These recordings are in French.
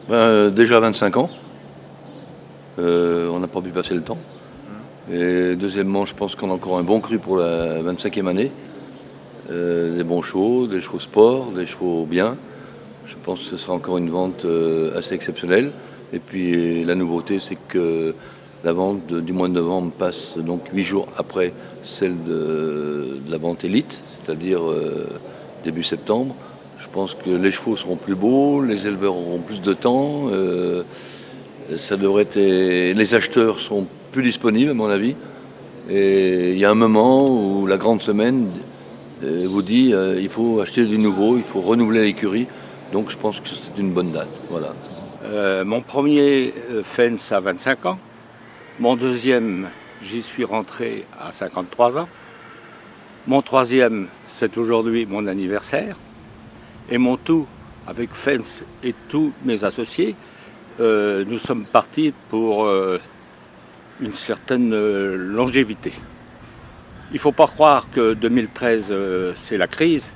Déjà 25 ans, on n'a pas pu passer le temps. Et deuxièmement, je pense qu'on a encore un bon cru pour la 25e année. Des bons chevaux, des chevaux sport, des chevaux bien. Je pense que ce sera encore une vente assez exceptionnelle. Et puis la nouveauté, c'est que la vente du mois de novembre passe donc 8 jours après celle de la vente élite, c'est-à-dire début septembre. Je pense que les chevaux seront plus beaux, les éleveurs auront plus de temps, ça devrait être, les acheteurs sont plus disponibles à mon avis. Et il y a un moment où la grande semaine vous dit il faut acheter du nouveau, il faut renouveler l'écurie. Donc je pense que c'est une bonne date. Voilà. Mon premier fence à 25 ans. Mon deuxième, j'y suis rentré à 53 ans. Mon troisième, c'est aujourd'hui mon anniversaire. Et mon tout, avec Fence et tous mes associés, nous sommes partis pour une certaine longévité. Il ne faut pas croire que 2013, c'est la crise.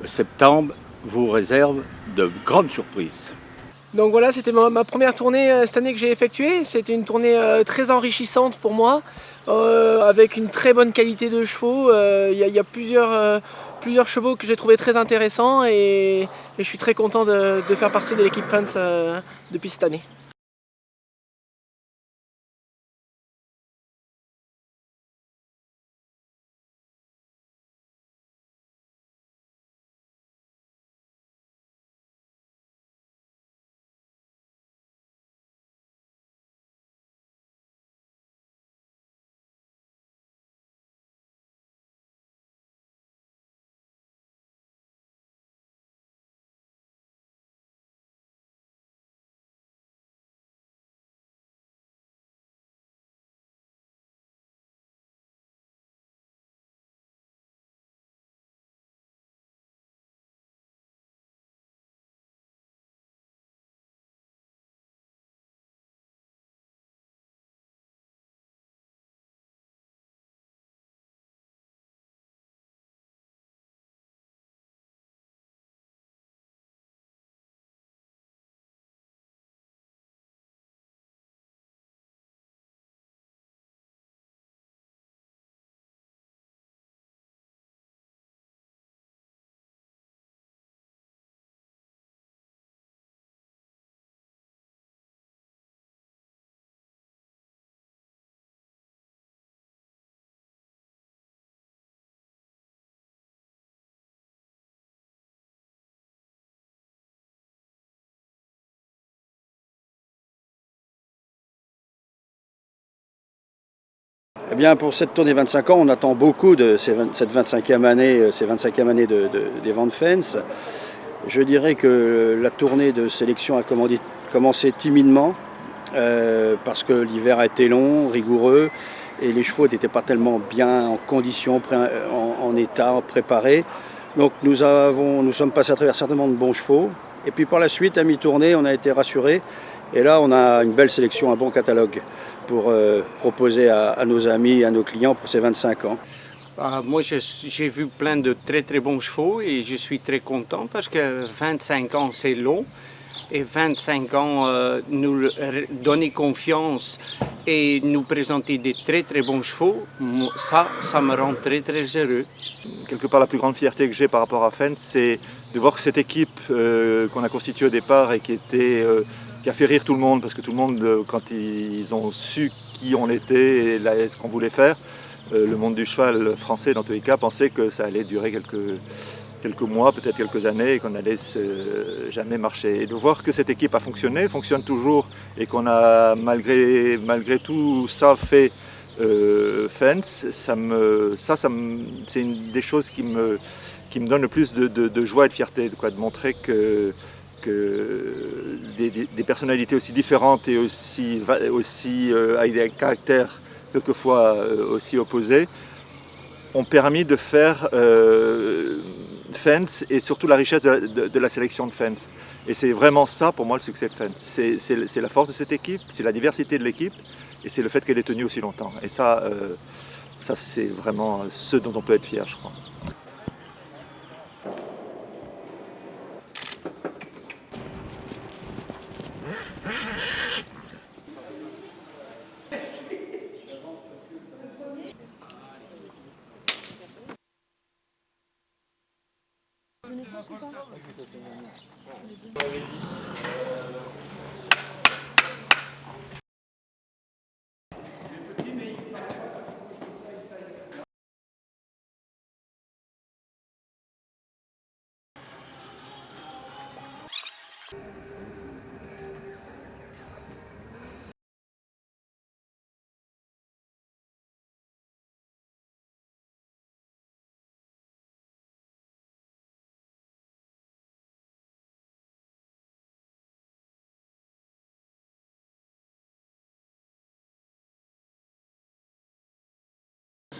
Septembre vous réserve de grandes surprises. Donc voilà, c'était ma première tournée cette année que j'ai effectuée. C'était une tournée très enrichissante pour moi, avec une très bonne qualité de chevaux. Il y a plusieurs chevaux que j'ai trouvé très intéressants et je suis très content de faire partie de l'équipe Fence depuis cette année. Eh bien, pour cette tournée 25 ans, on attend beaucoup de cette 25e année, des ventes Fence. Je dirais que la tournée de sélection a commencé timidement, parce que l'hiver a été long, rigoureux, et les chevaux n'étaient pas tellement bien en condition, en état, préparés. Donc nous sommes passés à travers certainement de bons chevaux. Et puis par la suite, à mi-tournée, on a été rassurés. Et là, on a une belle sélection, un bon catalogue pour proposer à nos amis, à nos clients pour ces 25 ans. Moi, j'ai vu plein de très très bons chevaux et je suis très content parce que 25 ans, c'est long. Et 25 ans, nous donner confiance et nous présenter des très très bons chevaux, ça me rend très très heureux. Quelque part, la plus grande fierté que j'ai par rapport à Fence, c'est de voir que cette équipe qu'on a constituée au départ et qui a fait rire tout le monde, parce que tout le monde, quand ils ont su qui on était et ce qu'on voulait faire, le monde du cheval français, dans tous les cas, pensait que ça allait durer quelques mois, peut-être quelques années, et qu'on allait jamais marcher. Et de voir que cette équipe a fonctionné, fonctionne toujours, et qu'on a malgré tout ça fait Fence, c'est une des choses qui me donne le plus de joie et de fierté, de montrer que des personnalités aussi différentes et aussi avec des caractères quelquefois aussi opposés ont permis de faire Fence et surtout la richesse de la sélection de Fence. Et c'est vraiment ça pour moi le succès de Fence. C'est la force de cette équipe, c'est la diversité de l'équipe et c'est le fait qu'elle ait tenu aussi longtemps. Et ça c'est vraiment ce dont on peut être fier, je crois.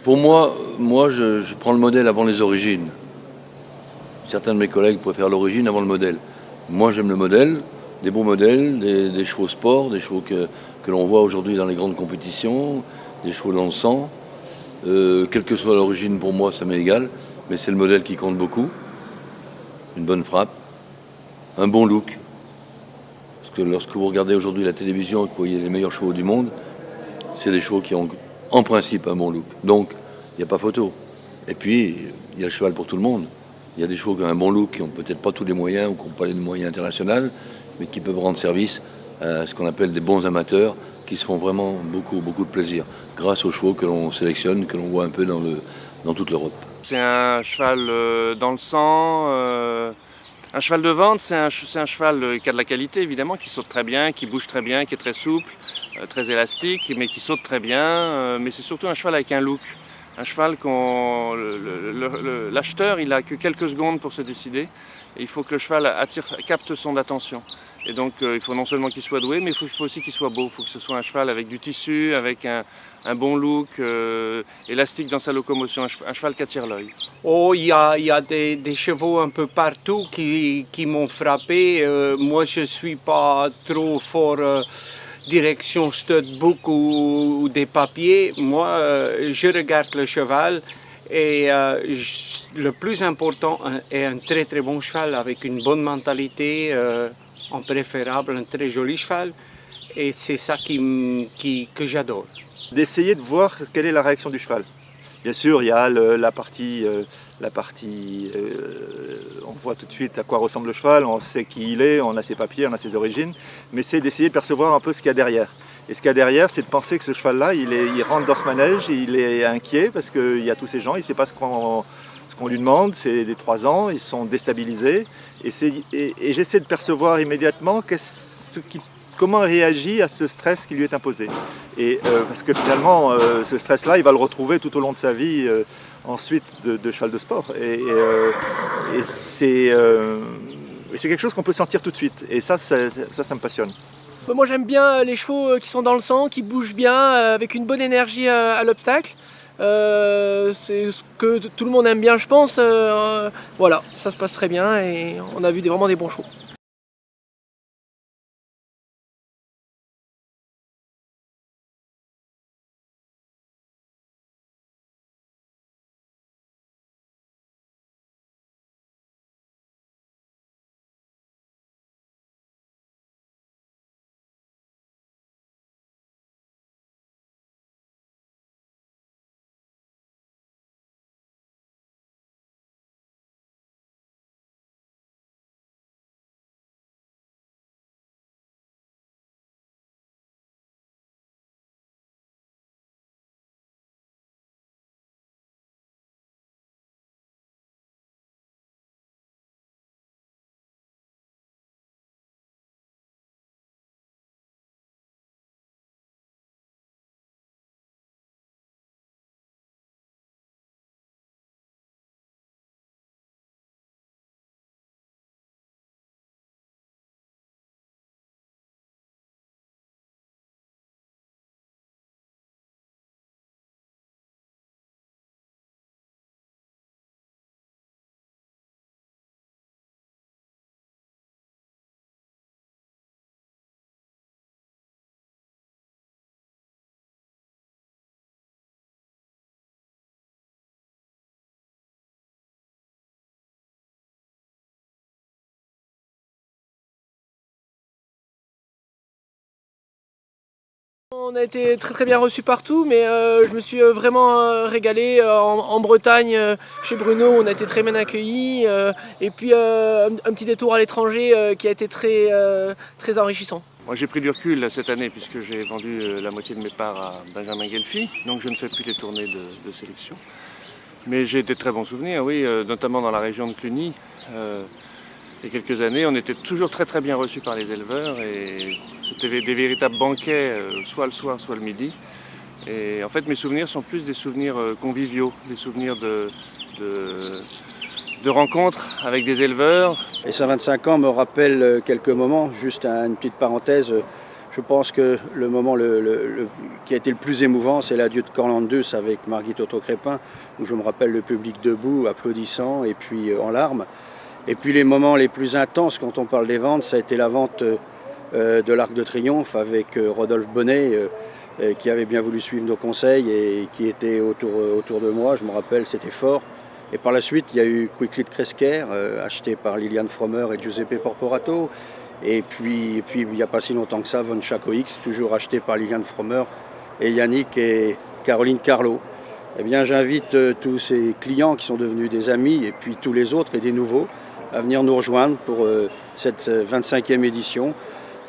Pour moi je prends le modèle avant les origines. Certains de mes collègues préfèrent l'origine avant le modèle. Moi j'aime le modèle, des beaux modèles, des chevaux sport, des chevaux que l'on voit aujourd'hui dans les grandes compétitions, des chevaux dans le sang. Quelle que soit l'origine, pour moi ça m'est égal, mais c'est le modèle qui compte beaucoup. Une bonne frappe, un bon look. Parce que lorsque vous regardez aujourd'hui la télévision et que vous voyez les meilleurs chevaux du monde, c'est des chevaux qui ont en principe un bon look. Donc, il n'y a pas photo. Et puis, il y a le cheval pour tout le monde. Il y a des chevaux qui ont un bon look, qui n'ont peut-être pas tous les moyens ou qui n'ont pas les moyens internationaux, mais qui peuvent rendre service à ce qu'on appelle des bons amateurs, qui se font vraiment beaucoup de plaisir grâce aux chevaux que l'on sélectionne, que l'on voit un peu dans toute l'Europe. C'est un cheval dans le sang. Un cheval de vente, c'est un cheval qui a de la qualité évidemment, qui saute très bien, qui bouge très bien, qui est très souple, très élastique, mais qui saute très bien. Mais c'est surtout un cheval avec un look. Un cheval l'acheteur, il a que quelques secondes pour se décider. Et il faut que le cheval capte son attention. Et donc il faut non seulement qu'il soit doué, mais il faut aussi qu'il soit beau. Il faut que ce soit un cheval avec du tissu, avec un bon look, élastique dans sa locomotion, un cheval qui attire l'œil. Oh, il y a des chevaux un peu partout qui m'ont frappé. Moi, je ne suis pas trop fort direction studbook ou des papiers. Moi, je regarde le cheval et le plus important est un très très bon cheval avec une bonne mentalité, en préférable un très joli cheval. Et c'est ça que j'adore. D'essayer de voir quelle est la réaction du cheval. Bien sûr, il y a la partie, on voit tout de suite à quoi ressemble le cheval, on sait qui il est, on a ses papiers, on a ses origines, mais c'est d'essayer de percevoir un peu ce qu'il y a derrière. Et ce qu'il y a derrière, c'est de penser que ce cheval-là, il rentre dans ce manège, il est inquiet parce qu'il y a tous ces gens, il ne sait pas ce qu'on lui demande, c'est des 3 ans, ils sont déstabilisés. Et j'essaie de percevoir immédiatement comment il réagit à ce stress qui lui est imposé. Et parce que finalement, ce stress-là, il va le retrouver tout au long de sa vie ensuite de cheval de sport. Et c'est quelque chose qu'on peut sentir tout de suite. Et ça me passionne. Moi j'aime bien les chevaux qui sont dans le sang, qui bougent bien, avec une bonne énergie à l'obstacle. C'est ce que tout le monde aime bien, je pense. Voilà, ça se passe très bien et on a vu vraiment des bons chevaux. On a été très bien reçus partout, mais je me suis vraiment régalé en Bretagne, chez Bruno, on a été très bien accueillis, et puis un petit détour à l'étranger qui a été très enrichissant. Moi j'ai pris du recul là, cette année puisque j'ai vendu la moitié de mes parts à Benjamin Gelfi, donc je ne fais plus les tournées de sélection. Mais j'ai des très bons souvenirs, oui, notamment dans la région de Cluny. Il y a quelques années, on était toujours très bien reçus par les éleveurs et c'était des véritables banquets, soit le soir, soit le midi. Et en fait, mes souvenirs sont plus des souvenirs conviviaux, des souvenirs de rencontres avec des éleveurs. Et ça 25 ans me rappelle quelques moments, juste une petite parenthèse. Je pense que le moment qui a été le plus émouvant, c'est l'adieu de Corlandus avec Margit Otto-Crépin, où je me rappelle le public debout, applaudissant et puis en larmes. Et puis les moments les plus intenses quand on parle des ventes, ça a été la vente de l'Arc de Triomphe avec Rodolphe Bonnet, qui avait bien voulu suivre nos conseils et qui était autour de moi. Je me rappelle, c'était fort. Et par la suite, il y a eu Quickly de Kresker, acheté par Liliane Frommer et Giuseppe Porporato. Et puis il n'y a pas si longtemps que ça, Von Chaco X, toujours acheté par Liliane Frommer et Yannick et Caroline Carlo. Eh bien, j'invite tous ces clients qui sont devenus des amis et puis tous les autres et des nouveaux à venir nous rejoindre pour cette 25e édition,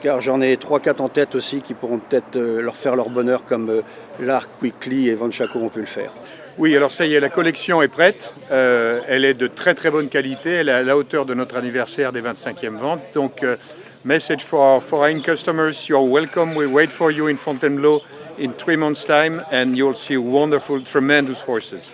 car j'en ai 3-4 en tête aussi qui pourront peut-être leur faire leur bonheur comme l'Arc, Quickly et Von Chaco ont pu le faire. Oui, alors ça y est, la collection est prête, elle est de très bonne qualité, elle est à la hauteur de notre anniversaire des 25e ventes, donc message for our foreign customers, you're welcome, we wait for you in Fontainebleau in 3 months' time and you'll see wonderful, tremendous horses.